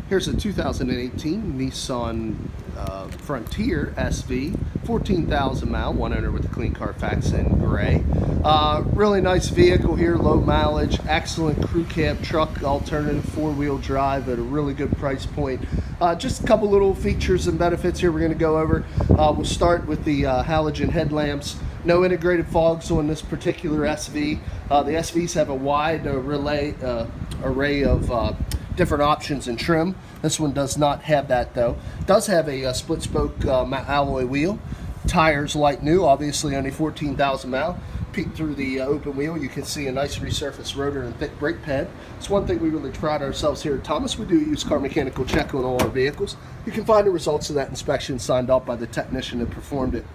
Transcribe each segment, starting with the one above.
Here's a 2018 Nissan Frontier SV, 14,000 mile, one owner with a clean Carfax in gray. Really nice vehicle here, low mileage, excellent crew cab truck, alternative four-wheel drive at a really good price point. Just a couple little features and benefits here we're going to go over. We'll start with the halogen headlamps. No integrated fogs on this particular SV. The SVs have a wide array of different options in trim. This one does not have that though. It does have a split spoke alloy wheel. Tires light new, obviously only 14,000 mile. Peek through the open wheel, you can see a nice resurfaced rotor and thick brake pad. It's one thing we really pride ourselves here at Thomas. We do use car mechanical check on all our vehicles. You can find the results of that inspection signed off by the technician that performed it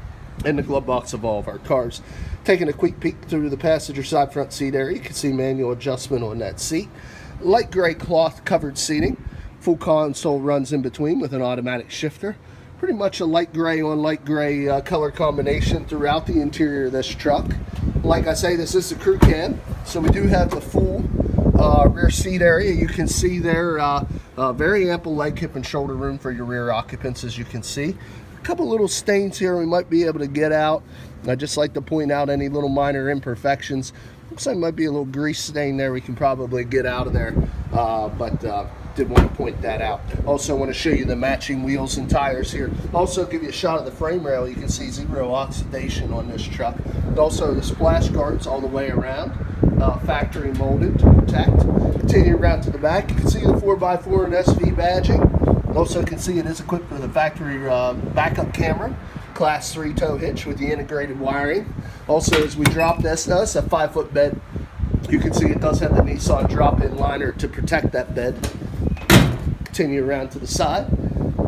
in the glove box of all of our cars. Taking a quick peek through the passenger side front seat area, you can see manual adjustment on that seat. Light gray cloth covered seating. Full console runs in between with an automatic shifter. Pretty much a light gray on light gray color combination throughout the interior of this truck. Like I say, this is the crew cab, so we do have the full rear seat area. You can see there very ample leg, hip, and shoulder room for your rear occupants, as you can see. A couple little stains here we might be able to get out. I just like to point out any little minor imperfections. Looks like might be a little grease stain there we can probably get out of there, but did want to point that out. Also want to show you the matching wheels and tires here. Also give you a shot of the frame rail. You can see zero oxidation on this truck. And also the splash guards all the way around, factory molded to protect. Continue around to the back. You can see the 4x4 and SV badging. Also can see it is equipped with a factory backup camera. Class 3 tow hitch with the integrated wiring. Also, as we drop this, now it's a 5-foot bed. You can see it does have the Nissan drop-in liner to protect that bed. Continue around to the side.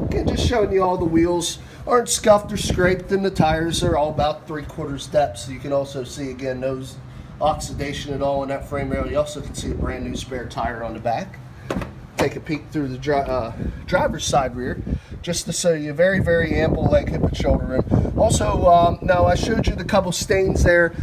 Again, just showing you all the wheels aren't scuffed or scraped, and the tires are all about 3/4 depth. So you can also see, again, no oxidation at all in that frame rail. You also can see a brand new spare tire on the back. Take a peek through the driver's side rear, just to show you very, very ample leg, hip, and shoulder room. Also, now I showed you the couple stains there.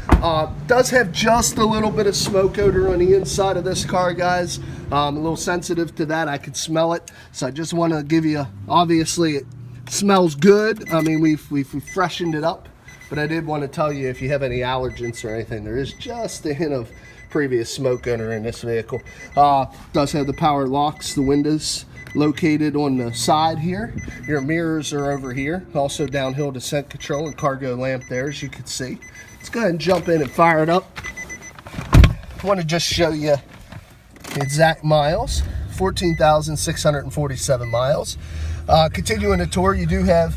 Does have just a little bit of smoke odor on the inside of this car, guys. I'm a little sensitive to that. I could smell it, so I just want to give you. Obviously, it smells good. I mean, we've freshened it up, but I did want to tell you if you have any allergens or anything, there is just a hint of previous smoke odor in this vehicle. Does have the power locks, the windows located on the side here. Your mirrors are over here. Also downhill descent control and cargo lamp there, as you can see. Let's go ahead and jump in and fire it up. I want to just show you the exact miles. 14,647 miles. Continuing the tour, you do have,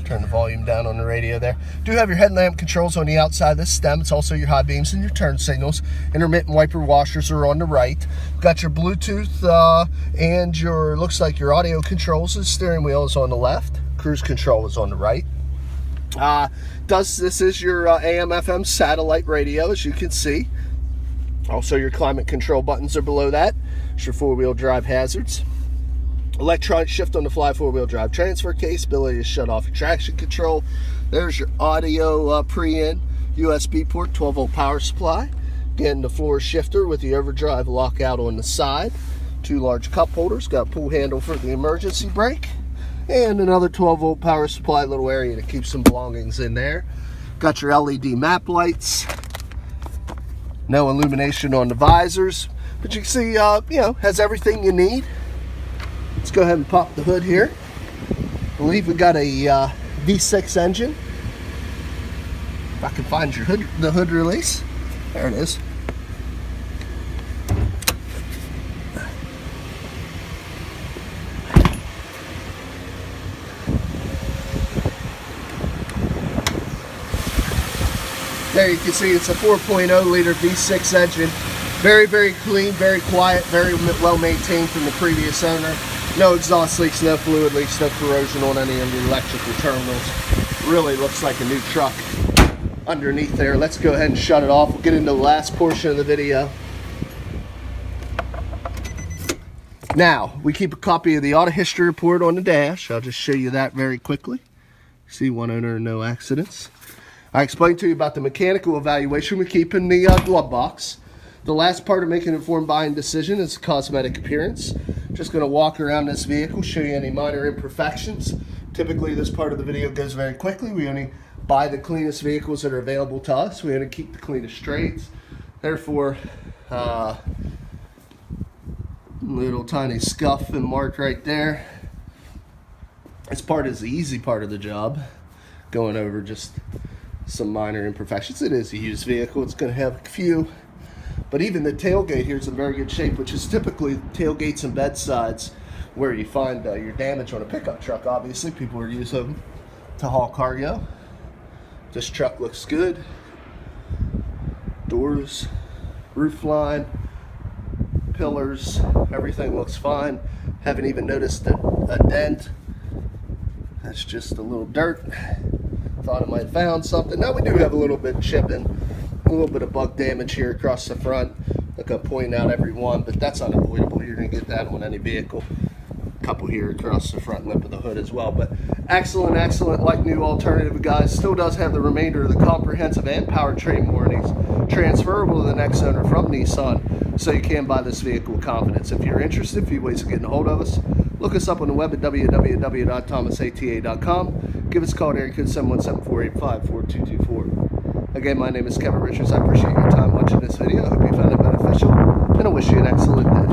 turn the volume down on the radio there. Do have your headlamp controls on the outside of the stem. It's also your high beams and your turn signals. Intermittent wiper washers are on the right. Got your Bluetooth and your, looks like your audio controls. The steering wheel is on the left. Cruise control is on the right. This is your AM FM satellite radio, as you can see. Also your climate control buttons are below that. It's your four-wheel drive hazards. Electronic shift on the fly four-wheel drive transfer case, ability to shut off your traction control. There's your audio pre-in, USB port, 12-volt power supply. Again, the floor shifter with the overdrive lockout on the side. Two large cup holders, got a pull handle for the emergency brake. And another 12-volt power supply, little area to keep some belongings in there. Got your LED map lights. No illumination on the visors, but you can see, has everything you need. Let's go ahead and pop the hood here. I believe we got a V6 engine. If I can find the hood release. There it is. There you can see it's a 4.0 liter V6 engine. Very, very clean, very quiet, very well maintained from the previous owner. No exhaust leaks, no fluid leaks, no corrosion on any of the electrical terminals. Really looks like a new truck underneath there. Let's go ahead and shut it off. We'll get into the last portion of the video. Now, we keep a copy of the auto history report on the dash. I'll just show you that very quickly. See, one owner, no accidents. I explained to you about the mechanical evaluation we keep in the glove box. The last part of making an informed buying decision is cosmetic appearance. Just going to walk around this vehicle, show you any minor imperfections. Typically this part of the video goes very quickly. We only buy the cleanest vehicles that are available to us. We only keep the cleanest straights. Therefore, little tiny scuff and mark right there. This part is the easy part of the job, going over just some minor imperfections. It is a used vehicle, it's going to have a few, but even the tailgate here is in very good shape, which is typically tailgates and bedsides where you find your damage on a pickup truck. Obviously, people are using them to haul cargo. This truck looks good. Doors, roof line, pillars, everything looks fine. Haven't even noticed a dent. That's just a little dirt. Thought I might have found something. Now we do have a little bit of chipping, a little bit of bug damage here across the front. Like I'm pointing out every one, but that's unavoidable. You're going to get that on any vehicle. A couple here across the front lip of the hood as well. But excellent, excellent, like new alternative, guys. Still does have the remainder of the comprehensive and powertrain warranties transferable to the next owner from Nissan, so you can buy this vehicle with confidence. If you're interested, a few ways of getting a hold of us. Look us up on the web at www.thomasata.com. Give us a call at area code 717-485-4224. Again, my name is Kevin Richards. I appreciate your time watching this video. I hope you found it beneficial, and I wish you an excellent day.